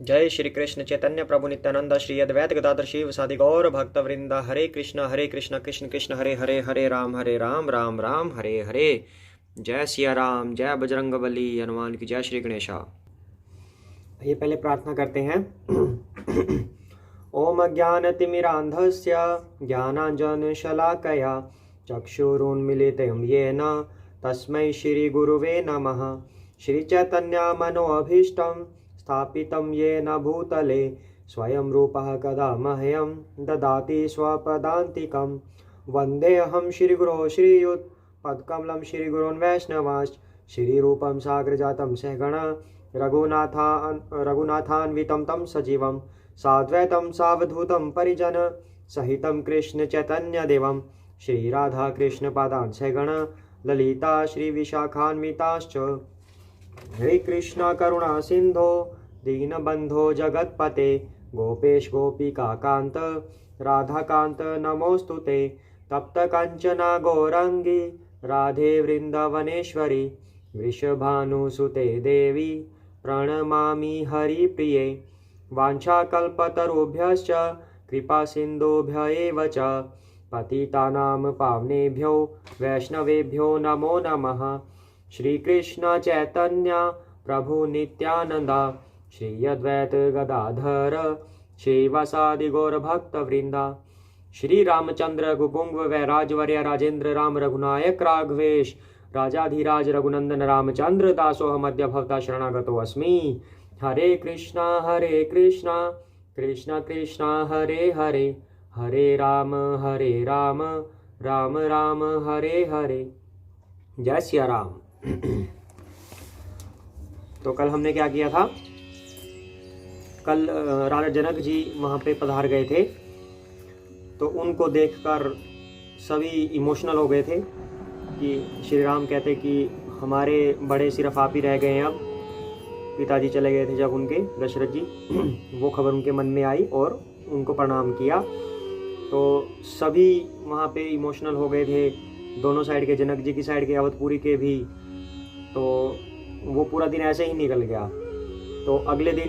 जय श्री कृष्ण चैतन्य प्रभु नित्यानंद श्री अद्वैत गदाधर शिव सादि गौर भक्त वृंद। हरे कृष्ण कृष्ण कृष्ण हरे हरे, हरे राम राम राम हरे हरे। जय सिया राम, जय बजरंगबली, हनुमान की जय। श्री गणेशा। ये पहले प्रार्थना करते हैं। ओम ज्ञानतिमिरान्धस्य ज्ञानाञ्जनशलाकया चक्षुरुन्मीलितं येन तस्मै श्रीगुरुवे नमः। श्रीचैतन्यमनोऽभीष्टं स्थापितं येन भूतले स्वयं रूपः कदा मह्यं ददाति स्वपदान्तिकं। वन्देऽहं श्रीगुरो श्रीयुतपदकमलं श्रीगुरून् वैष्णवांश्च श्रीरूपं साग्रजातं सहगण रघुनाथान्वितं तं सजीवं साद्वैतं सावधूतं परिजन सहितं कृष्ण चैतन्यदेवं श्रीराधाकृष्णपादान् सहगण ललिता श्रीविशाखान्विताश्च। हे कृष्ण करुणा सिन्धो दीनबन्धो जगत्पते गोपेश गोपिकान्त राधाकान्त नमोऽस्तुते। तप्त कंचना गौरांगी राधे वृंदावनेश्वरी वृषभानुसुते देवी प्रणमामि हरिप्रिये। वाञ्छाकल्पतरुभ्यश्च कृपा सिन्धुभ्य एव च पतितानां पावनेभ्यो वैष्णवेभ्यो नमो नमः। श्रीकृष्ण चैतन्य प्रभु नित्यानंद श्री अद्वैत गदाधर श्रीवासादि गौर भक्त वृंदा। श्री रामचंद्र गुपुंग वैराजवर्य राजेंद्र राम रघुनायक राघवेश राजाधिराज रघुनंदन रामचंद्र दासोहम अद्य भवता शरणागतो अस्मि। हरे कृष्णा कृष्ण कृष्ण हरे हरे, हरे राम राम राम हरे हरे। जय सिया राम। तो कल हमने क्या किया था? कल राजा जनक जी वहाँ पे पधार गए थे, तो उनको देखकर सभी इमोशनल हो गए थे कि श्री राम कहते कि हमारे बड़े सिर्फ आप ही रह गए हैं। अब पिताजी चले गए थे जब उनके दशरथ जी, वो खबर उनके मन में आई और उनको प्रणाम किया। तो सभी वहाँ पे इमोशनल हो गए थे, दोनों साइड के, जनक जी की साइड के, अवधपुरी के भी। तो वो पूरा दिन ऐसे ही निकल गया। तो अगले दिन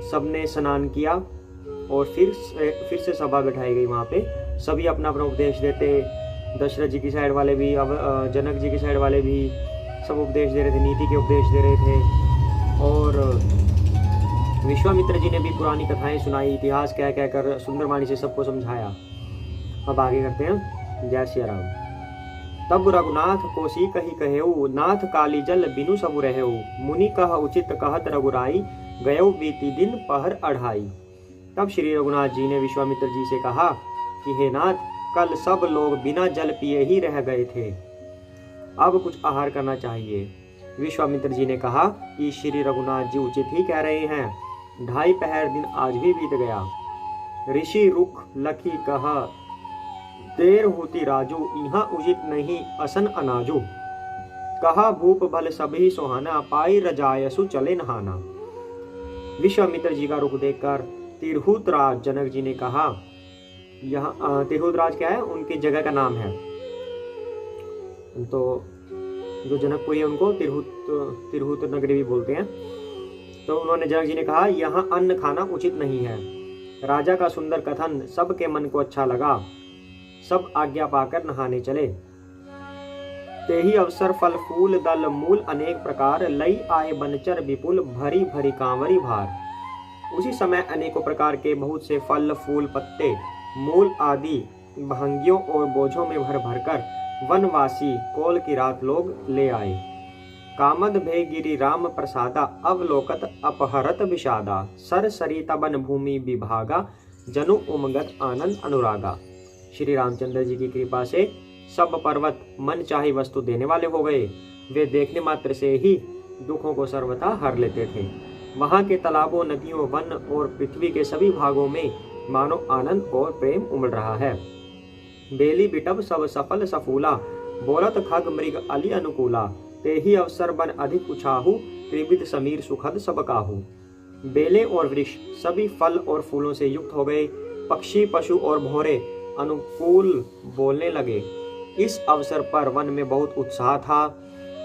सबने स्नान किया और फिर से सभा बिठाई गई। वहाँ पे सभी अपना अपना उपदेश देते, दशरथ जी की साइड वाले भी, अब जनक जी की साइड वाले भी सब उपदेश दे रहे थे, नीति के उपदेश दे रहे थे। और विश्वामित्र जी ने भी पुरानी कथाएं सुनाई, इतिहास कह कहकर सुंदर वाणी से सबको समझाया। अब आगे करते हैं। जय सिया राम। तब रघुनाथ कोसी कही कहेऊ नाथ काली जल बिनु सबु रहेऊ। मुनि कह उचित कहत रघुराई गयऊ बीती दिन पहर अढ़ाई। तब श्री रघुनाथ जी ने विश्वामित्र जी से कहा कि हे नाथ, कल सब लोग बिना जल पिए ही रह गए थे, अब कुछ आहार करना चाहिए। विश्वामित्र जी ने कहा कि श्री रघुनाथ जी उचित ही कह रहे हैं, 2.5 पहर दिन आज भी बीत गया। ऋषि रुख लखी कहा देर होती राजू, यहाँ उचित नहीं असन अनाजू। कहा भूप भल सभी सुहाना, पाई रजायसु चले नहाना। विश्वामित्र जी का रुख देखकर तिरहुतराज जनक जी ने कहा, यहाँ तिरहुतराज क्या है? उनकी जगह का नाम है। तो जो जनकपुरी है उनको तिरहुत नगरी भी बोलते हैं। तो उन्होंने, जनक जी ने कहा, यहाँ अन्न खाना उचित नहीं है। राजा का सुंदर कथन सबके मन को अच्छा लगा, सब आज्ञा पाकर नहाने चले। ते ही अवसर फल फूल दल मूल अनेक प्रकार, लई आए बनचर विपुल भरी भरी कांवरी भार। उसी समय अनेकों प्रकार के बहुत से फल फूल पत्ते मूल आदि भंगियों और बोझों में भर भरकर वनवासी कोल की रात लोग ले आए। कामद भे गिरी राम प्रसादा, अवलोकत अपहरत विषादा। सर सरिता वन भूमि विभागा, जनु उमगत आनंद अनुरागा। श्री रामचंद्र जी की कृपा से सब पर्वत मन चाही वस्तु देने वाले हो गए। वे देखने मात्र से ही दुखों को सर्वथा हर लेते थे। वहाँ के तालाबों, नदियों, वन और पृथ्वी के सभी भागों में मानो आनंद और प्रेम उमड़ रहा है। बेली बिटब सब सफल सफूला, बोलत खग मृग अली अनुकूला। ते ही अवसर बन अधिक उछाहू, त्रिविध समीर सुखद सब काहू। बेले और वृक्ष सभी फल और फूलों से युक्त हो गए। पक्षी, पशु और भौरे अनुकूल बोलने लगे। इस अवसर पर वन में बहुत उत्साह था।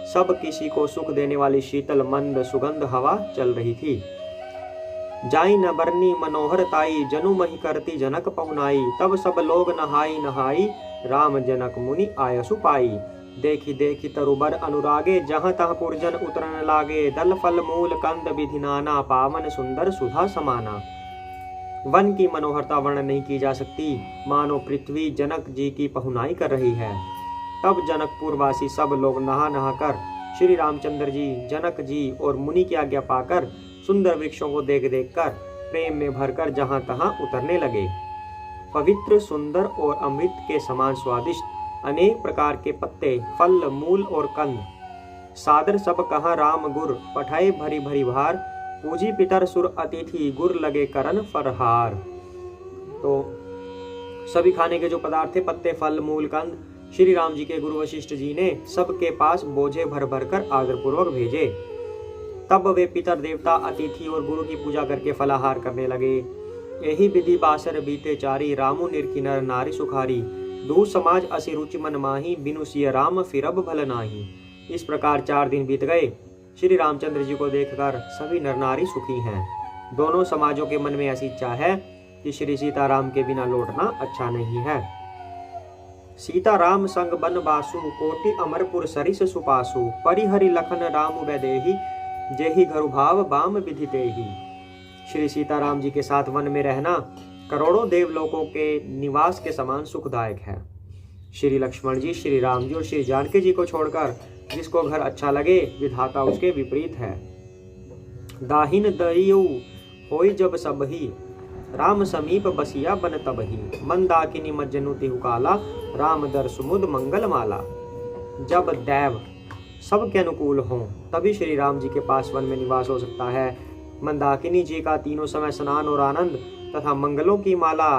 सब किसी को सुख देने वाली शीतल मंद सुगंध हवा चल रही थी। जाई न बरनी मनोहर ताई, जनु मही करती जनक पहुनाई। तब सब लोग नहाई नहाई, राम जनक मुनि आयसु पाई। देखी देखी तरुबर अनुरागे, जहाँ तहाँ पुरजन उतरन लागे। दल फल मूल कंद विधि नाना, पावन सुंदर सुधा समाना। वन की मनोहरता वर्णन नहीं की जा सकती, मानो पृथ्वी जनक जी की पहुनाई कर रही है। तब जनकपुर वासी सब लोग नहा नहा कर श्री रामचंद्र जी, जनक जी और मुनि की आज्ञा पाकर सुंदर वृक्षों को देख देख कर प्रेम में भरकर जहां तहां उतरने लगे। पवित्र, सुंदर और अमृत के समान स्वादिष्ट अनेक प्रकार के पत्ते, फल, मूल और कंद, सादर सब कहाँ राम गुर, पठाए भरी भरी भार। पूजी पितर सुर अतिथि, गुर लगे करन फरहार। तो सभी खाने के जो पदार्थ थे, पत्ते, फल, मूल, कंद, श्री राम जी के गुरु वशिष्ठ जी ने सबके पास बोझे भर भर कर आदरपूर्वक भेजे। तब वे पितर देवता, अतिथि और गुरु की पूजा करके फलाहार करने लगे। यही विधि बासर बीते चारी, रामु निर्किनर नारी सुखारी। दू समाज असी रुचि मन माही, बिनु सिय राम फिरब भल नाही। इस प्रकार 4 दिन बीत गए। श्री रामचंद्र जी को देखकर सभी नर नारी सुखी हैं। दोनों समाजों के मन में ऐसी इच्छा है कि श्री सीताराम के बिना लौटना अच्छा नहीं है। सीता राम संग बन बासु, कोटि अमरपुर सरिस सुपासु। परिहरि लखन राम वैदेही, जेहि घरु भाव बाम विधि तेहि। श्री सीताराम जी के साथ वन में रहना करोड़ों देवलोकों के निवास के समान सुखदायक है। श्री लक्ष्मण जी, श्री राम जी और श्री जानकी जी को छोड़कर जिसको घर अच्छा लगे, विधाता उसके विपरीत है। दाहिन दयु होई जब सबही, राम समीप बसिया बन तबही। मंदाकिनी मज्जनु तिहु काला, राम दर सुमुद मंगल माला। जब दैव सबके अनुकूल हों तभी श्री राम जी के पास वन में निवास हो सकता है। मंदाकिनी जी का तीनों समय स्नान और आनंद तथा मंगलों की माला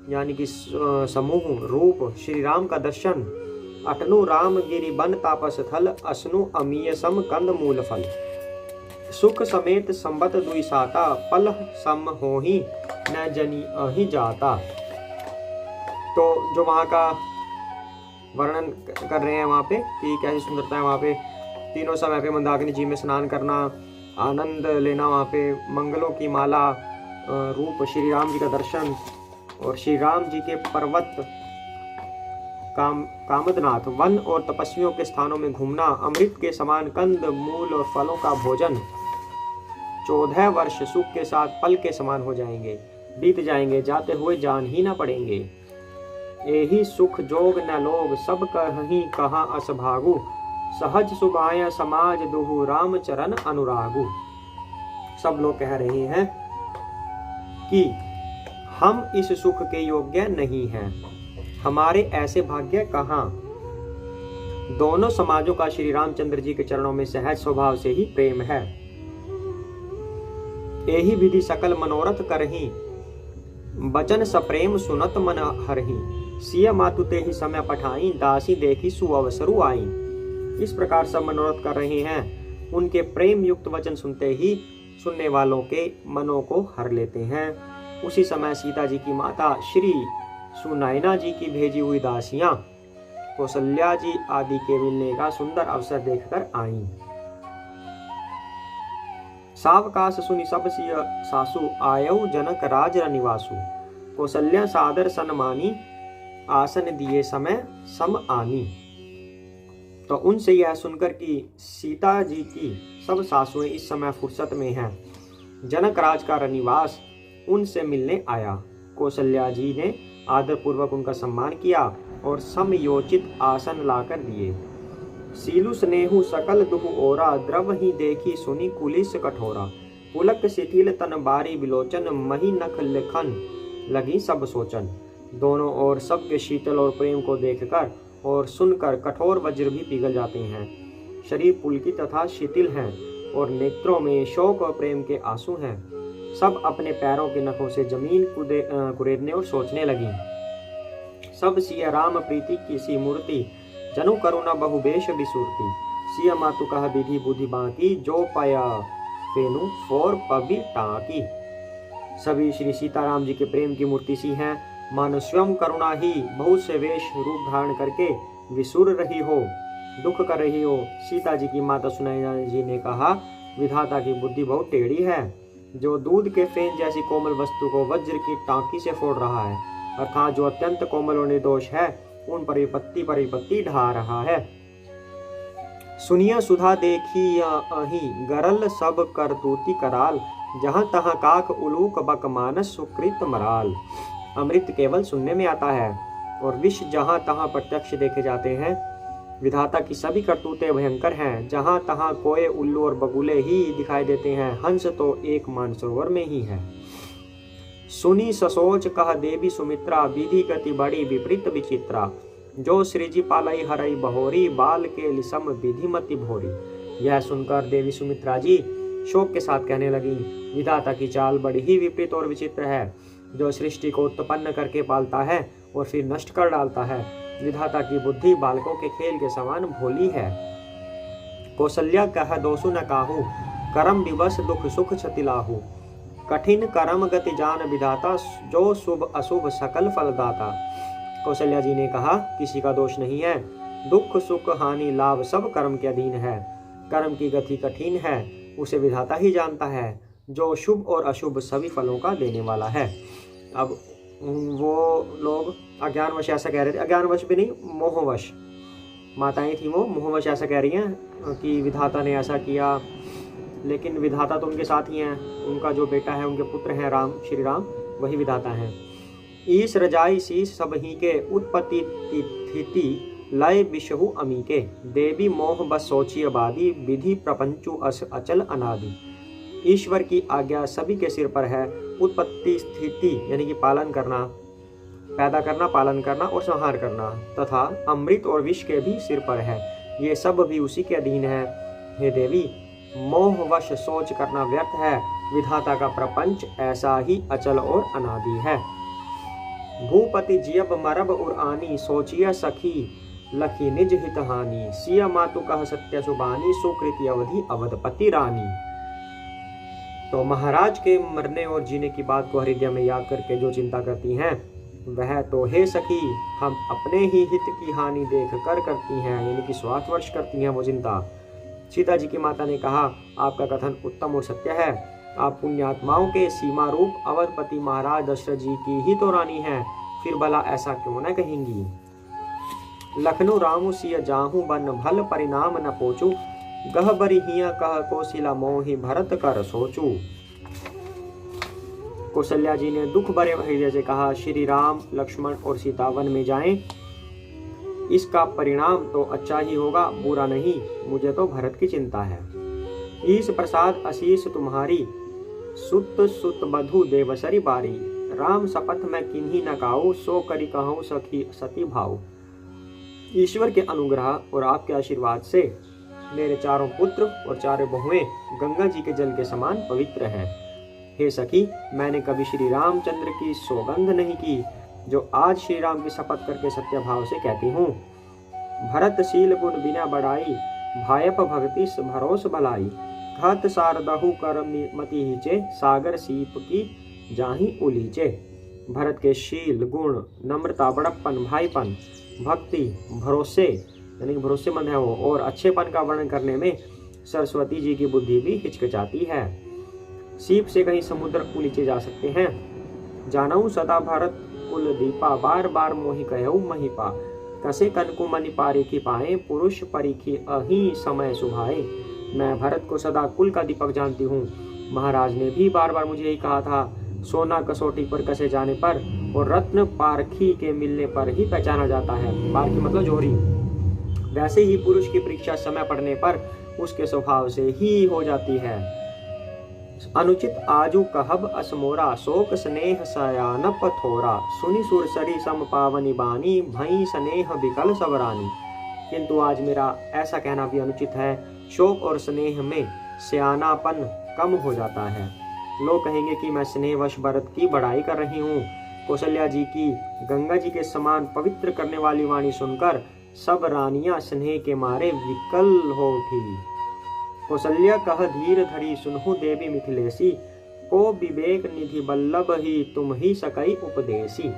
यानी कि समूह रूप श्री राम का दर्शन। अटनु राम गिरि बन तापस थल, असनु अमीय सम कंद मूल फल। सुख समेत संबत दुई साता, पल सम होहि न जनी अहि जाता। तो जो वहाँ का वर्णन कर रहे हैं वहाँ पे कि कैसी सुंदरता है वहाँ पे। तीनों समय पे मंदाकिनी जी में स्नान करना, आनंद लेना, वहाँ पे मंगलों की माला रूप श्री राम जी का दर्शन और श्री राम जी के पर्वत कामदनाथ वन और तपस्वियों के स्थानों में घूमना, अमृत के समान कंद मूल और फलों का भोजन। 14 वर्ष सुख के साथ पल के समान हो जाएंगे, बीत जाएंगे, जाते हुए जान ही न पड़ेंगे। यही सुख जोग न लोग, सब कहीं कहाँ असभागु। सहज सुभाय समाज दुहु, राम चरण अनुरागु। सब लोग कह रहे हैं कि हम इस सुख के योग्य नहीं हैं, हमारे ऐसे भाग्य कहाँ। दोनों समाजों का श्री रामचंद्र जी के चरणों में सहज स्वभाव से ही प्रेम है। यही विधि सकल मनोरथ करही, बचन सप्रेम सुनत मन हरही। सिया मातु ते ही समय पठाई, दासी देखी सुअवसरु आई। इस प्रकार सब मनोरथ कर रहे हैं। उनके प्रेम युक्त वचन सुनते ही सुनने वालों के मनों को हर लेते हैं। उसी समय सीता जी की माता श्री सुनैना जी की भेजी हुई दासियां कौशल्या जी आदि के मिलने का सुंदर अवसर देखकर आईं। सावकाश सुनि सब सिय सासु, आयौ जनक राज निवासु। कौशल्या सादर सन्मानी, आसन दिए समय सम आनी। तो उनसे यह सुनकर कि सीता जी की सब सासुएं इस समय फुर्सत में हैं, जनक राज का रनिवास उनसे मिलने आया। कौशल्या जी ने आदर पूर्वक उनका सम्मान किया और समयोचित आसन लाकर दिए। सीलु स्नेहु सकल दुहु ओरा, द्रव ही देखी सुनी कुलिस कठोरा। पुलक शिथिल तन बारी बिलोचन, मही नख लिखन लगी सब सोचन। दोनों ओर सबके शीतल और प्रेम को देखकर और सुनकर कठोर वज्र भी पिघल जाते हैं। शरीर पुलकित तथा शिथिल हैं और नेत्रों में शोक और प्रेम के आंसू हैं। सब अपने पैरों के नखों से जमीन कुरेदने और सोचने लगी। सब सिया राम प्रीति की सी मूर्ति, जनु करुणा बहुबेश बिसुरती। सिया मातु कह विधि बुद्धि बाकी, जो पाया फेनु फोर पबी टाकी। सभी श्री सीताराम जी के प्रेम की मूर्ति सी हैं, मानो स्वयं करुणा ही बहुत से वेश रूप धारण करके विसुर रही हो, दुख कर रही हो। सीता जी की माता सुनैना जी ने कहा, विधाता की बुद्धि बहुत टेढ़ी है, जो दूध के फेन जैसी कोमल वस्तु को वज्र की टांकी से फोड़ रहा है, अर्थात जो अत्यंत कोमल और निर्दोष है, उन पर विपत्ति ढा रहा है। सुनिया सुधा देखी अही गरल सब करतूती कराल, जहां तहां काक उलूक बक मानस सुकृत मराल। अमृत केवल सुनने में आता है और विष जहां तहां प्रत्यक्ष देखे जाते हैं। विधाता की सभी करतूतें भयंकर हैं। जहां तहां कोए उल्लू और बगुले ही दिखाई देते हैं, हंस तो एक मानसरोवर में ही है। सुनी ससोच कह देवी सुमित्रा, विधि गति बड़ी विपरीत विचित्रा। जो सृजी पालई हरई बहोरी, बाल के लिसम विधि मति भोरी। यह सुनकर देवी सुमित्रा जी शोक के साथ कहने लगी, विधाता की चाल बड़ी ही विपरीत और विचित्र है। जो सृष्टि को उत्पन्न करके पालता है और फिर नष्ट कर डालता है। विधाता की बुद्धि बालकों के खेल के समान भोली है। कौशल्या कह दोषु न काहू, करम दिवस दुख सुख छतिलाहू। कठिन करम गति जान विधाता, जो शुभ अशुभ सकल फलदाता। कौशल्या जी ने कहा, किसी का दोष नहीं है। दुख सुख हानि लाभ सब कर्म के अधीन है। कर्म की गति कठिन है, उसे विधाता ही जानता है, जो शुभ और अशुभ सभी फलों का देने वाला है। अब वो लोग अज्ञानवश ऐसा कह रहे थे, अज्ञानवश भी नहीं, मोहवश माताएं थी, वो मोहवश ऐसा कह रही हैं कि विधाता ने ऐसा किया। लेकिन विधाता तो उनके साथ ही हैं, उनका जो बेटा है, उनके पुत्र हैं राम, श्री राम, वही विधाता हैं। ईश रजाई शीश सब ही के, उत्पत्ति तिथि लय विषहु अमी के। देवी मोह बस सोची आबादी, विधि प्रपंचु अचल अनादि। ईश्वर की आज्ञा सभी के सिर पर है। उत्पत्ति स्थिति यानी कि पालन करना, पैदा करना, पालन करना और संहार करना, तथा अमृत और विष के भी सिर पर है। ये सब भी उसी के अधीन है। हे देवी, मोहवश सोच करना व्यर्थ है। विधाता का प्रपंच ऐसा ही अचल और अनादि है। भूपति जियब मरब उर आनी, सोचिया सखी लखी निज हित हानि। सिया मातु कह सत्य सुबानी, सुकृति अवधि अवधपति रानी। तो महाराज के मरने और जीने की बात को हृदय में याद करके जो चिंता करती हैं, वह तो हे सखी हम अपने ही हित की हानि देख कर करती हैं, यानी कि स्वार्थवश करती हैं वो चिंता। सीता जी की माता ने कहा, आपका कथन उत्तम और सत्य है। आप पुण्यात्माओं के सीमा रूप अवधपति महाराज दशरथ जी की ही तो रानी हैं, फिर भला ऐसा क्यों न कहेंगी। लखनऊ रामु सिय जाहू बन, भल परिणाम न पोचू। गह बरी हिया कह कौशिला मोहि, भरत कर सोचू। कौशल्या जी ने दुख भरे हृदय से कहा, श्री राम, लक्ष्मण और सीता वन में जाएं। इसका परिणाम तो अच्छा ही होगा, बुरा नहीं। मुझे तो भरत की चिंता है। ईश प्रसाद आशीष तुम्हारी, सुत सुत बधु देवसरी बारी। राम शपथ मैं किन्हीं न काऊ, सो करी कहूँ सखी सती भाऊ। ईश्वर के अनुग्रह और आपके आशीर्वाद से मेरे चारों पुत्र और चारों बहुएं गंगा जी के जल के समान पवित्र हैं। हे सखी, मैंने कभी श्री रामचंद्र की सौगंध नहीं की, जो आज श्री राम की शपथ करके सत्य भाव से कहती हूँ। भरत शील गुण बिना बढ़ाई, भायप भक्ति भरोस भलाई। घत सारदहु कर मति हिचे, सागर सीप की जाही उलीचे। भरत के शील गुण, नम्रता, बड़प्पन, भाईपन, भक्ति, भरोसे यानी भरोसेमंद है वो, और अच्छेपन का वर्णन करने में सरस्वती जी की बुद्धि भी हिचकिचाती है। सीप से कहीं समुद्र उलीचे जा सकते हैं। जानऊ सदा भरत कुल दीपा, बार बार मोहि कहऊ महिपा। कसे कनकु मनि पारीखी पाए, पुरुष परीखी अही समय सुभाए। मैं भरत को सदा कुल का दीपक जानती हूँ। महाराज ने भी बार बार मुझे यही कहा था, सोना कसौटी पर कसे जाने पर और रत्न पारखी के मिलने पर ही पहचाना जाता है। पारखी मतलब जोहरी। वैसे ही पुरुष की परीक्षा समय पड़ने पर उसके स्वभाव से ही हो जाती है। अनुचित आजू कहब असमोरा, शोक स्नेह सयानप थोरा। सुनी सुरसरी सम पावनी बानी, भई स्नेह विकल सबरानी। किंतु आज मेरा ऐसा कहना भी अनुचित है। शोक और स्नेह में सयानापन कम हो जाता है। लोग कहेंगे कि मैं स्नेहवश भरत की बड़ाई कर रही हूँ। कौशल्या जी की गंगा जी के समान पवित्र करने वाली वाणी सुनकर सब रानियां स्नेह के मारे विकल हो उठी। कौशल्या कह धीर धरी, सुनहु देवी मिथिलेसी। को विवेक निधि बल्लभ ही, तुम ही सकई उपदेशी।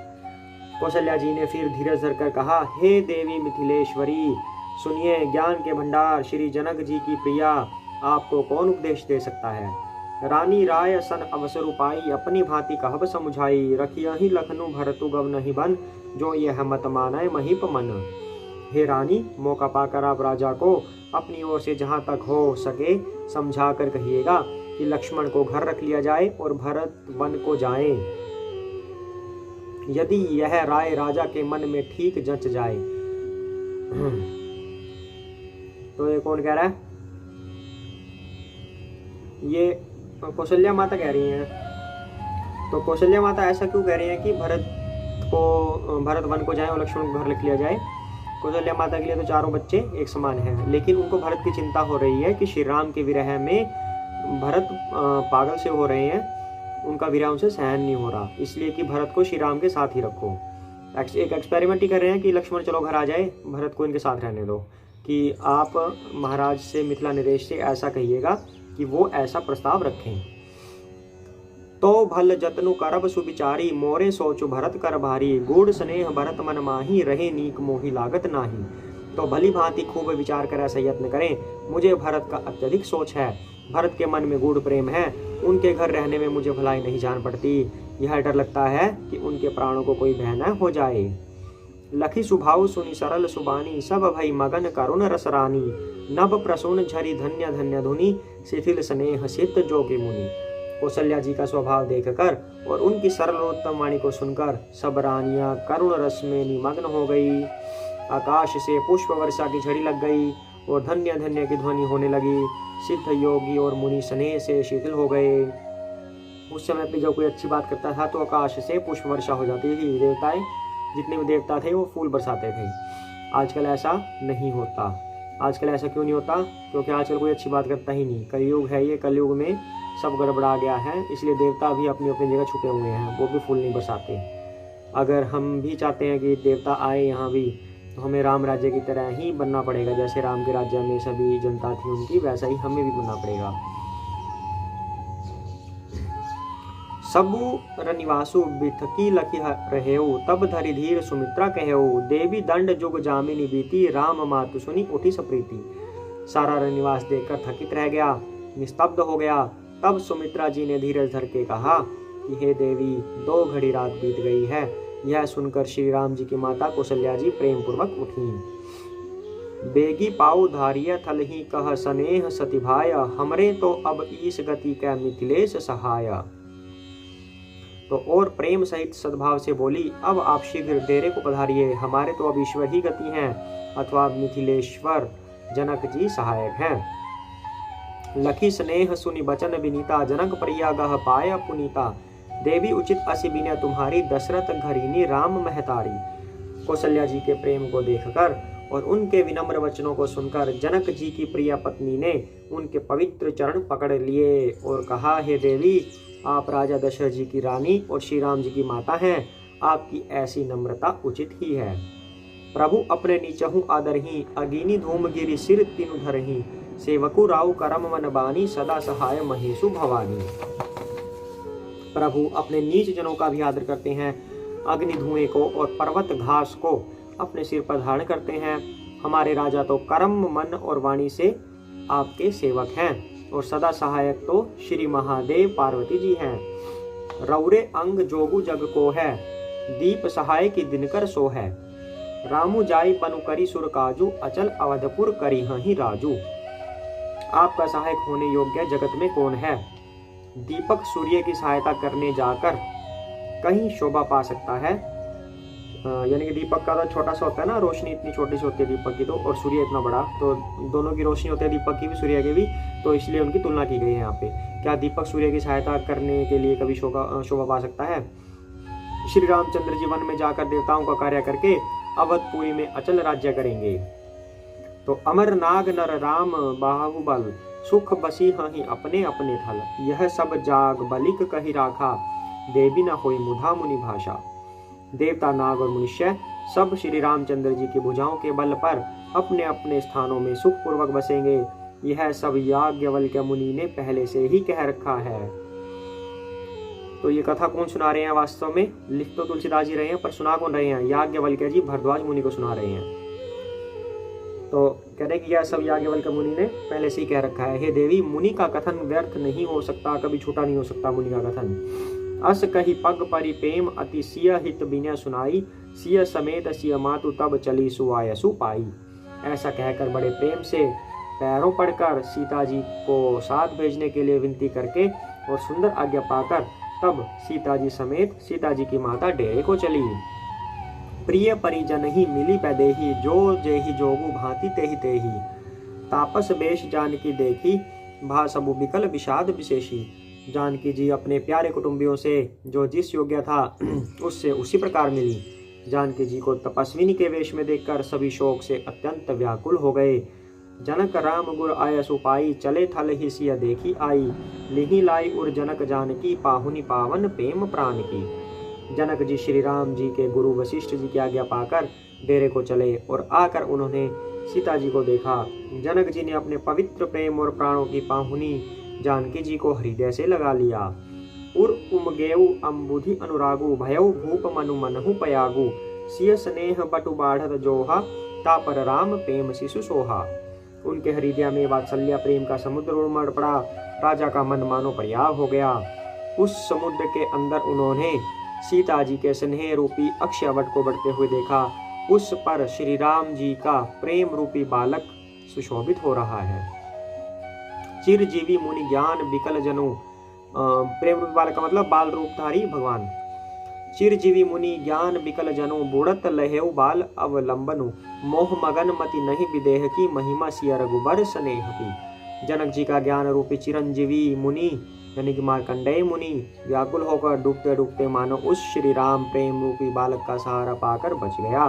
कौशल्या जी ने फिर धीरज धरकर कहा, हे देवी मिथिलेश्वरी, सुनिए ज्ञान के भंडार श्री जनक जी की प्रिया, आपको कौन उपदेश दे सकता है। रानी राय सन अवसर उपाई, अपनी भांति कहब समुझाई। रखिया ही लखनु भरतु गव नहीं बन, जो यह मत मानय महीप मन। हे रानी, मौका पाकर आप राजा को अपनी ओर से जहाँ तक हो सके समझा कर कहिएगा कि लक्ष्मण को घर रख लिया जाए और भरत वन को जाए। यदि यह राय राजा के मन में ठीक जच जाए। तो ये कौन कह रहा है? ये कौशल्या माता कह रही हैं। तो कौशल्या माता ऐसा क्यों कह रही है कि भरत वन को जाए और लक्ष्मण को घर रख लिया जाए? कौशल्या माता के लिए तो चारों बच्चे एक समान हैं, लेकिन उनको भरत की चिंता हो रही है कि श्री राम के विरह में भरत पागल से हो रहे हैं, उनका विरह उनसे सहन नहीं हो रहा, इसलिए कि भरत को श्री राम के साथ ही रखो। एक एक्सपेरिमेंट ही कर रहे हैं कि लक्ष्मण चलो घर आ जाए, भरत को इनके साथ रहने दो, कि आप महाराज से, मिथिला नरेश से ऐसा कहिएगा कि वो ऐसा प्रस्ताव रखें। तो भल जतनु करब सुविचारी, मोरे सोचु भरत कर भारी। गूढ़ स्नेह भरत मन माही, रहे नीक मोही लागत नाही। तो भली भांति खूब विचार कर ऐसा यत्न करें, मुझे भरत का अत्यधिक सोच है, भरत के मन में गूढ़ प्रेम है, उनके घर रहने में मुझे भलाई नहीं जान पड़ती। यह डर लगता है कि उनके प्राणों को कोई भय न हो जाए। लखी सुभाव सुनी सरल सुबानी, सब भई मगन करुण रसरानी। नभ प्रसून झरी धन्य धन्य धुनी, शिथिल स्नेह सिद्ध जोगी मुनि। कौशल्या जी का स्वभाव देखकर और उनकी सरलोत्तम वाणी को सुनकर सब रानियां करुण रस में निमग्न हो गई। आकाश से पुष्प वर्षा की झड़ी लग गई और धन्य धन्य की ध्वनि होने लगी। सिद्ध योगी और मुनि स्नेह से शिथिल हो गए। उस समय पे जब कोई अच्छी बात करता था तो आकाश से पुष्प वर्षा हो जाती थी, देवताएं जितने भी देवता थे वो फूल बरसाते थे। आजकल ऐसा नहीं होता। आजकल ऐसा क्यों नहीं होता? क्योंकि आजकल कोई अच्छी बात करता ही नहीं। कलयुग है ये, कलयुग में सब गड़बड़ा गया है, इसलिए देवता भी अपनी अपनी जगह छुपे हुए हैं, वो भी फूल नहीं बरसाते। अगर हम भी चाहते हैं कि देवता आए यहाँ भी, तो हमें राम राज्य की तरह ही बनना पड़ेगा। जैसे राम के राज्य में सभी जनता थी उनकी, वैसा ही हमें भी बनना पड़ेगा। सबु रनिवासु बिथकी लखी रहेऊ, तब धरि धीर सुमित्रा कहेऊ। देवी दंड जुग जामिनी बीती, राम मातु सुनी उठी सप्रीति। सारा रनिवास देखकर थकित रह गया, निस्तब्ध हो गया। तब सुमित्रा जी ने धीरज धर के कहा कि हे देवी, 2 घड़ी रात बीत गई है। यह सुनकर श्री राम जी की माता कौशल्या जी प्रेम पूर्वक उठी। बेगी पाऊ धारिय थल ही कह स्नेह सतिभाय, हमरे तो अब ईस गति कै मिथिलेश सहाय। तो और प्रेम सहित सद्भाव से बोली, अब आप शीघ्र डेरे को पधारिए, हमारे तो अब ईश्वर ही गति हैं, अथवा मिथिलेश्वर जनक जी सहायक हैं। लखी स्नेह सुनि बचन विनीता, जनक प्रिया गह पाय पुनीता। देवी उचित असी बिना तुम्हारी, दशरथ घरीनी राम महतारी। कौशल्या जी के प्रेम को देखकर और उनके विनम्र वचनों को सुनकर जनक जी की प्रिय पत्नी ने उनके पवित्र चरण पकड़ लिए और कहा, हे देवी, आप राजा दशरथ जी की रानी और श्री राम जी की माता हैं, आपकी ऐसी नम्रता उचित ही है। प्रभु अपने नीचहु आदरही, अगीनी धूम गिरी सिर तीनु धरही। सेवकु राउ करम मन बानी, सदा सहाय महेशु भवानी। प्रभु अपने नीच जनों का भी आदर करते हैं, अग्नि धुएं को और पर्वत घास को अपने सिर पर धारण करते हैं। हमारे राजा तो कर्म मन और वाणी से आपके सेवक हैं और सदा सहायक तो श्री महादेव पार्वती जी हैं। रौरे अंग जोगु जग को है, दीप सहाय की दिनकर सो है। रामु जाई पनु करी सुर काजू, अचल अवधपुर करी हही राजू। आपका सहायक होने योग्य जगत में कौन है? दीपक सूर्य की सहायता करने जाकर कहीं शोभा पा सकता है। यानी कि दीपक का तो छोटा सा होता है ना, रोशनी इतनी छोटी सी होती है दीपक की तो, और सूर्य इतना बड़ा, तो दोनों की रोशनी होती है, दीपक की भी सूर्य की भी, तो इसलिए उनकी तुलना की गई है यहाँ पे। क्या दीपक सूर्य की सहायता करने के लिए कभी शोभा पा सकता है? श्री रामचंद्र जी वन में जाकर देवताओं का कार्य करके अवधपुरी में अचल राज्य करेंगे। तो अमर नाग नर राम बाहुबल, सुख बसी हहि अपने अपने थल। यह सब जाग बलिक कही राखा, देवी न होई मुधा मुनि भाषा। देवता, नाग और मनुष्य सब श्री रामचंद्र जी की भुजाओं के बल पर अपने अपने स्थानों में सुख पूर्वक बसेंगे। यह सब याज्ञवल्क्य मुनि ने पहले से ही कह रखा है। तो ये कथा कौन सुना रहे हैं? वास्तव में लिख तो तुलसीदास जी रहे हैं, पर सुना कौन रहे हैं? याज्ञवल्क्य जी भरद्वाज मुनि को सुना रहे हैं। तो कह रहे कि यह सब याज्ञवल्क्य मुनि ने पहले से ही कह रखा है। हे देवी, मुनि का कथन व्यर्थ नहीं हो सकता, कभी छूटा नहीं हो सकता मुनि का कथन। अस कही पग परि प्रेम अति सिय हित बिना सुनाई, सिय समेत सिय मातु तब चली सुआयसु पाई। ऐसा कहकर बड़े प्रेम से पैरों पड़कर सीता जी को साथ भेजने के लिए विनती करके और सुंदर आज्ञा पाकर तब सीता जी समेत सीता जी की माता डेरे को चली। प्रिय परिजन ही मिली पैदेही, जो जेहि जोगु भांति तेहि तेहि। तापस बेश जानकी देखी, भा सबु बिकल विषाद विशेषी। जानकी जी अपने प्यारे कुटुंबियों से जो जिस योग्य था उससे उसी प्रकार मिली। जानकी जी को तपस्विनी के वेश में देखकर सभी शोक से अत्यंत व्याकुल हो गए। जनक राम गुर आयसु पाई, चले थल ही सिय देखी आई। लिहि लाई उर जनक जानकी, पाहुनी पावन प्रेम प्राण की। जनक जी श्री राम जी के गुरु वशिष्ठ जी की आज्ञा पाकर डेरे को चले और आकर उन्होंने सीता जी को देखा। जनक जी ने अपने पवित्र प्रेम और प्राणों की पाहुनी जानकी जी को हृदय से लगा लिया। उर उमगेउ अम्बुधि अनुरागु, भयउ भूप मनु मनहु पयागु। सिय स्नेह बटु बाढ़त जोहा, तापर राम प्रेम शिशु सोहा। उनके हृदय में वात्सल्य प्रेम का समुद्र उमड़ पड़ा। राजा का मन मानो पर्याव हो गया। उस समुद्र के अंदर उन्होंने सीता जी के स्नेह रूपी अक्षयवट को बढ़ते हुए देखा। उस पर श्री राम जी का प्रेम रूपी बालक सुशोभित हो रहा है। चिरजीवी मुनि ज्ञान विकल जनु, प्रेम रूपी बालक का मतलब बाल रूपधारी भगवान। चिरजीवी मुनि ज्ञान विकल जनु, बुड़त लहेउ बाल अवलंबनु। मोह मगन मति नहीं विदेह की, महिमा सिय रघुबर स्नेह की। जनक जी का ज्ञान रूपी चिरंजीवी मुनि यानी कि मार्कंडेय मुनि व्याकुल होकर डूबते डूबते मानो उस श्री राम प्रेम रूपी बालक का सहारा पाकर बच गया।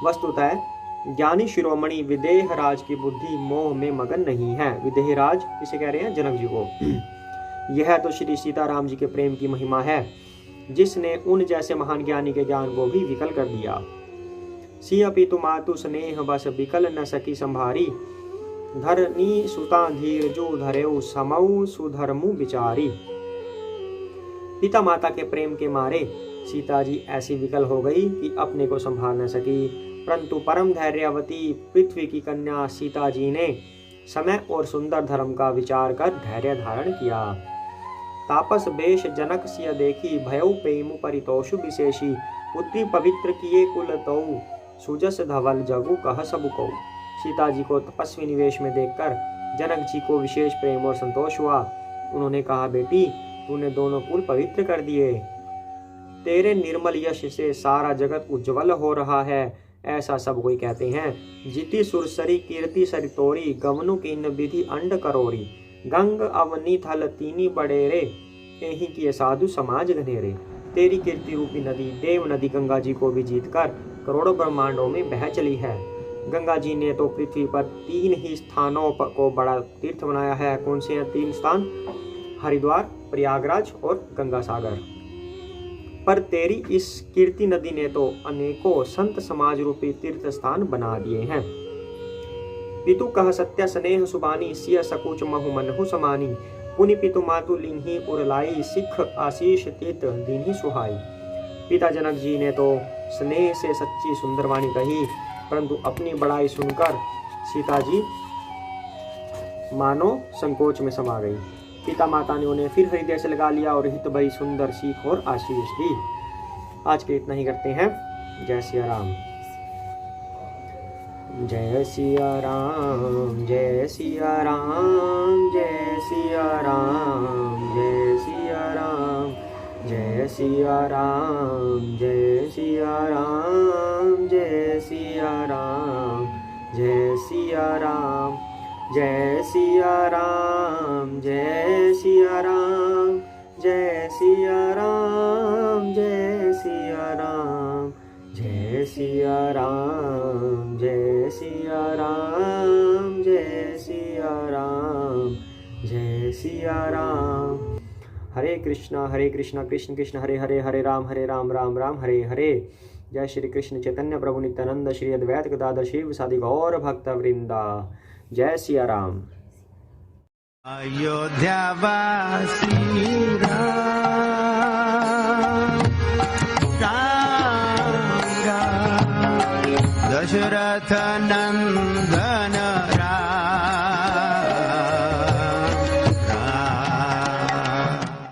वस्तुतः ज्ञानी शिरोमणि विदेह राज की बुद्धि मोह में मगन नहीं है। विदेह राज किसे कह रहे हैं? जनक जी को। यह तो श्री सीताराम जी के प्रेम की महिमा है जिसने उन जैसे महान ज्ञानी के ज्ञान को भी विकल कर दिया। सिय पितु मातु स्नेह बस विकल न सकी संभारी, धरनी सुता धीर जो धरेउ समऊ सुधर्मु विचारी। पिता माता के प्रेम के मारे सीता जी ऐसी विकल हो गई कि अपने को संभाल न सकी, परंतु परम धैर्यवती पृथ्वी की कन्या सीता जी ने समय और सुंदर धर्म का विचार कर धैर्य धारण किया। तापस बेश जनक सिय देखी, भयउ प्रेमु परितोषु विशेषी। पुत्री पवित्र किए कुल तऊ, सुजस धवल जगु कह सबु को। सीता जी को तपस्वी निवेश में देखकर जनक जी को विशेष प्रेम और संतोष हुआ। उन्होंने कहा, बेटी तूने दोनों कुल पवित्र कर दिए, तेरे निर्मल यश से सारा जगत उज्जवल हो रहा है, ऐसा सब कोई कहते हैं। जिति सुरसरी कीर्ति सरितोरी, गमनु कीन विधि अंड करोरी। गंग अवनी थल तीनी बड़ेरे, एही किए साधु समाज घनेरे। तेरी कीर्ति रूपी नदी देव नदी गंगा जी को भी जीतकर करोड़ों ब्रह्मांडों में बह चली है। गंगा जी ने तो पृथ्वी पर 3 ही स्थानों को बड़ा तीर्थ बनाया है। कौन से हैं 3 स्थान? हरिद्वार, प्रयागराज और गंगा सागर। पर तेरी इस कीर्ति नदी ने तो अनेकों संत समाज रूपी तीर्थ स्थान बना दिए हैं। पितु कह सत्य स्नेह सुबानी, सिय सकुच महु मनहु समानी। पुनि पितु मातु लिन्ही उरलाई, सिख आशीष तीत दीन्ही सुहाई। पिता जनक जी ने तो स्नेह से सच्ची सुंदर वाणी कही, परंतु अपनी बड़ाई सुनकर सीता जी मानो संकोच में समा गई। पिता माता ने उन्हें फिर हृदय से लगा लिया और हित भरी सुंदर सीख और आशीष दी। आज के इतना ही करते हैं। जय सिया राम, जय सिया राम, जय सिया राम, जय सिया राम, जय सिया राम, जय सिया राम, जय सिया राम, जय सिया राम, जय सिया राम, जय सिया राम, जय सिया राम, जय सिया राम, जय सिया राम, जय सिया राम, जय सिया राम, जय सिया राम, जय सिया राम। हरे कृष्णा कृष्ण कृष्ण हरे हरे, हरे राम राम राम हरे हरे। जय श्री कृष्ण चैतन्य प्रभु नित्यानंद, श्री अद्वैत गदाधर शिव सादि गौर भक्त वृंदा। जय सिया राम। अयोध्या वासी राम, राम राम, दशरथ नंदन